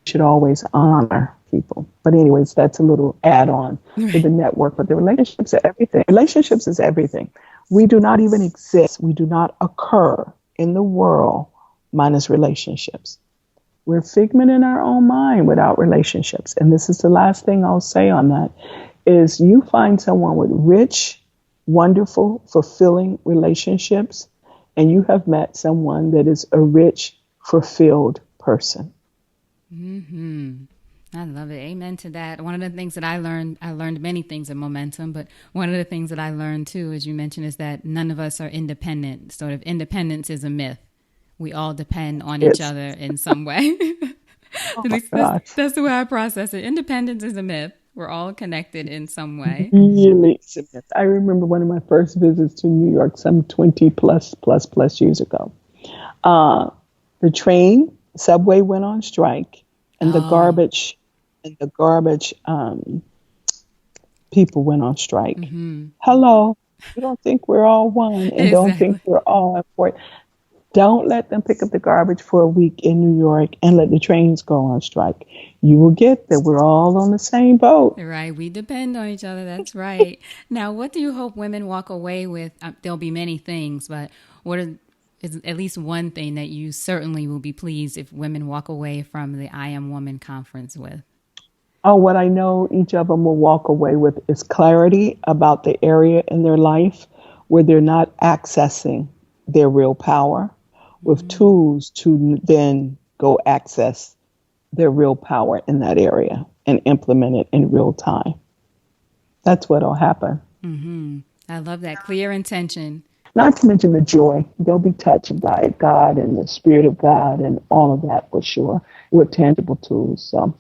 should always honor people. But anyways, that's a little add-on to the network. But the relationships are everything. Relationships is everything. We do not even exist. We do not occur in the world minus relationships. We're figment in our own mind without relationships. And this is the last thing I'll say on that is you find someone with rich, wonderful, fulfilling relationships, and you have met someone that is a rich, fulfilled person. Mm-hmm. I love it. Amen to that. One of the things that I learned many things in momentum, but one of the things that I learned too, as you mentioned, is that none of us are independent. Sort of independence is a myth. We all depend on each It's, other in some way. oh At my least gosh, that's the way I process it. Independence is a myth. We're all connected in some way. really. I remember one of my first visits to New York some 20 plus years ago. Uh, the subway went on strike, and Oh, the garbage people went on strike. Hello, you don't think we're all one, and don't think exactly. we're all important. Don't let them pick up the garbage for a week in New York and let the trains go on strike. You will get that we're all on the same boat. Right. We depend on each other. That's right. Now, what do you hope women walk away with? There'll be many things, but is at least one thing that you certainly will be pleased if women walk away from the I Am Woman conference with? Oh, what I know each of them will walk away with is clarity about the area in their life where they're not accessing their real power with tools to then go access their real power in that area and implement it in real time. That's what'll happen. I love that clear intention. Not to mention the joy. They'll be touched by God and the Spirit of God and all of that for sure with tangible tools. So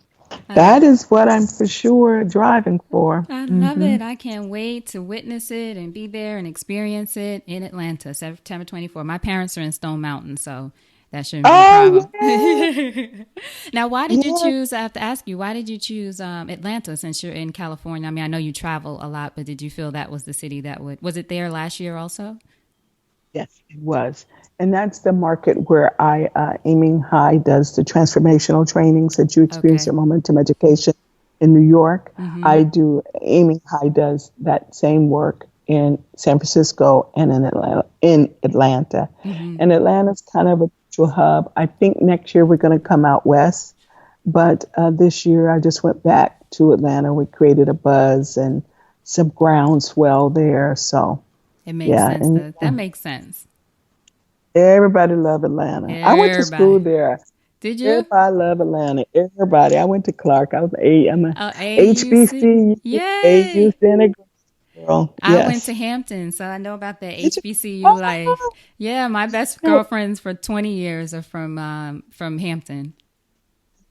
I, that is what I'm for sure driving for. I love it. I can't wait to witness it and be there and experience it in Atlanta, September 24th. My parents are in Stone Mountain, so that shouldn't be a Oh, problem. yeah. Now, why did you Yeah. choose? I have to ask you, why did you choose Atlanta since you're in California? I mean, I know you travel a lot, but did you feel that was the city that was it there last year also? Yes, it was. And that's the market where Aiming High does the transformational trainings that you experience at Okay. Momentum Education in New York. Aiming High does that same work in San Francisco and in Atlanta. And Atlanta's kind of a virtual hub. I think next year we're going to come out west. But this year I just went back to Atlanta. We created a buzz and some groundswell there. So, It makes yeah. sense, And though. That makes sense. everybody love Atlanta. I went to school Everybody. there. Did you? Everybody love Atlanta. Everybody. I went to Clark. I'm a AUC. HBCU, AU Yay. Center girl. I went Yes. to Hampton, so I know about the Did you? HBCU life. Oh, Yeah, my best no. girlfriends for 20 years are from Hampton.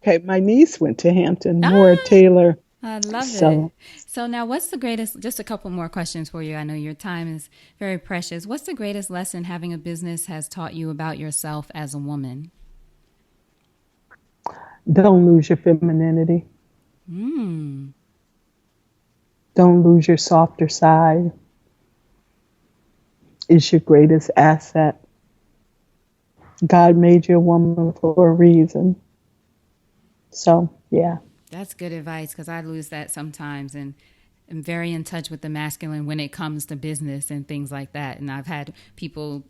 Okay. My niece went to Hampton, Nora Ah, Taylor. I love it. So So now what's the greatest, just a couple more questions for you. I know your time is very precious. What's the greatest lesson having a business has taught you about yourself as a woman? don't lose your femininity. Mm, Don't lose your softer side. It's your greatest asset. God made you a woman for a reason. So, yeah. that's good advice because I lose that sometimes and am very in touch with the masculine when it comes to business and things like that. And I've had people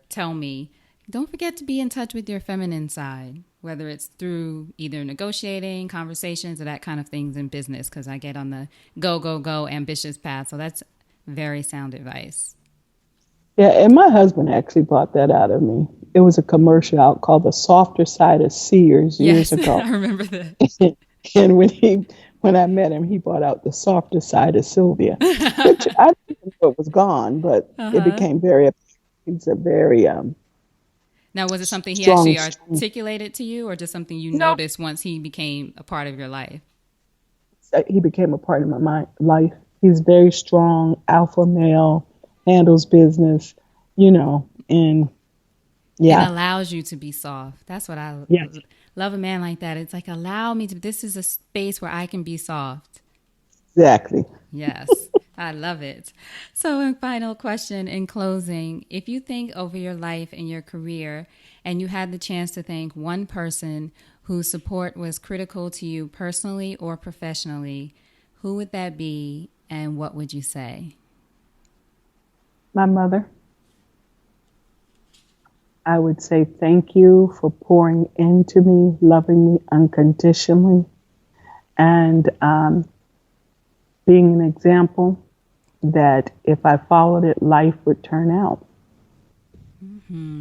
tell me, don't forget to be in touch with your feminine side, whether it's through either negotiating, conversations, or that kind of things in business, because I get on the go, go, go ambitious path. So that's very sound advice. Yeah, and my husband actually brought that out of me. It was a commercial out called The Softer Side of Sears years Yes, ago. I remember that. And when I met him, he brought out the softer side of Sylvia, which I didn't know it was gone, but Uh it huh. became very, he's a very Now, was it something he strong. actually articulated to you, or just something you No, noticed once he became a part of your life? he became a part of life. He's very strong, alpha male, handles business, and And yeah, allows you to be soft. That's what yes, love a man like that. It's like, allow me to, this is a space where I can be soft. exactly. Yes, I love it. So, a final question in closing, if you think over your life and your career and you had the chance to thank one person whose support was critical to you personally or professionally, who would that be and what would you say? My mother. I would say thank you for pouring into me, loving me unconditionally, and being an example that if I followed it, life would turn out.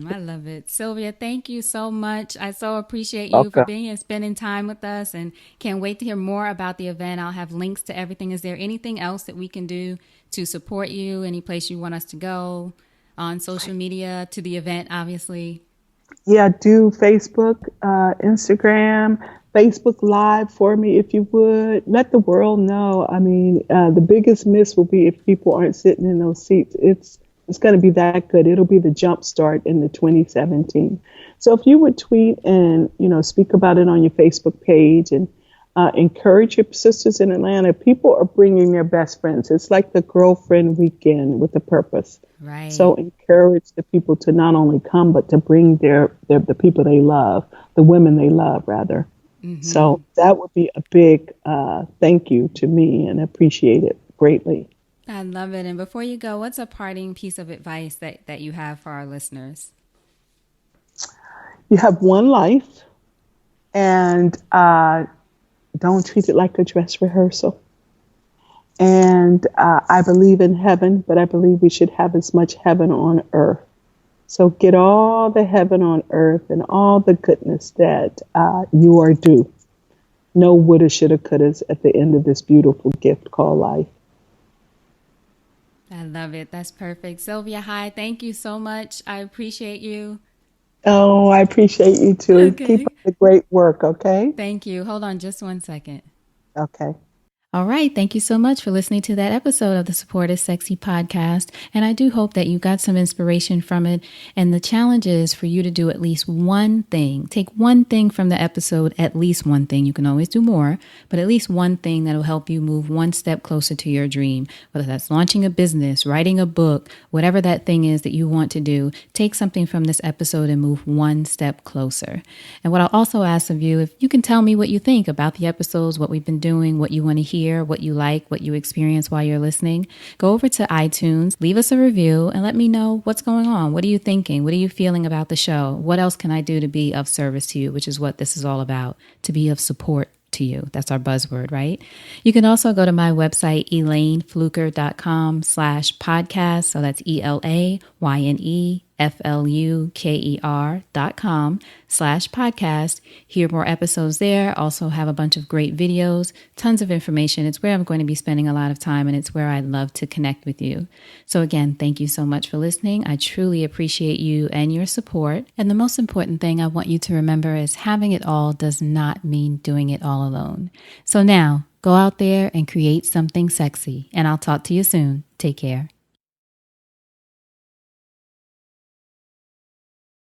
I love it. Sylvia, thank you so much. I so appreciate you for Okay. being here, spending time with us, and can't wait to hear more about the event. I'll have links to everything. Is there anything else that we can do to support you? Any place you want us to go on social media to the event, obviously? Yeah, do Facebook, Instagram, Facebook Live for me if you would. Let the world know. I mean, the biggest miss will be if people aren't sitting in those seats. It's going to be that good. It'll be the jump start in the 2017. So if you would tweet and speak about it on your Facebook page and encourage your sisters in Atlanta. People are bringing their best friends. It's like the girlfriend weekend with a purpose. Right. So encourage the people to not only come, but to bring the people they love, the women they love, rather. Mm-hmm. So that would be a big thank you to me and appreciate it greatly. I love it. And before you go, what's a parting piece of advice that you have for our listeners? You have one life, and don't treat it like a dress rehearsal. And I believe in heaven, but I believe we should have as much heaven on earth. So get all the heaven on earth and all the goodness that you are due. No woulda, shoulda, couldas at the end of this beautiful gift called life. I love it. That's perfect. Sylvia High, thank you so much. I appreciate you. Oh, I appreciate you too. Okay. Keep up the great work, okay? Thank you. Hold on just one second. Okay. All right. Thank you so much for listening to that episode of the Support is Sexy podcast. And I do hope that you got some inspiration from it. And the challenge is for you to do at least one thing. Take one thing from the episode, at least one thing. You can always do more, but at least one thing that will help you move one step closer to your dream. Whether that's launching a business, writing a book, whatever that thing is that you want to do, take something from this episode and move one step closer. And what I'll also ask of you, if you can tell me what you think about the episodes, what we've been doing, what you want to hear, what you like, what you experience while you're listening, go over to iTunes, leave us a review, and let me know what's going on. What are you thinking? What are you feeling about the show? What else can I do to be of service to you, which is what this is all about, to be of support to you. That's our buzzword, right? You can also go to my website, elaynefluker.com/podcast. So that's ELAYNEFLUKER.com/podcast. Hear more episodes there. Also have a bunch of great videos, tons of information. It's where I'm going to be spending a lot of time, and it's where I'd love to connect with you. So again, thank you so much for listening. I truly appreciate you and your support. And the most important thing I want you to remember is having it all does not mean doing it all alone. So now, go out there and create something sexy, and I'll talk to you soon. Take care.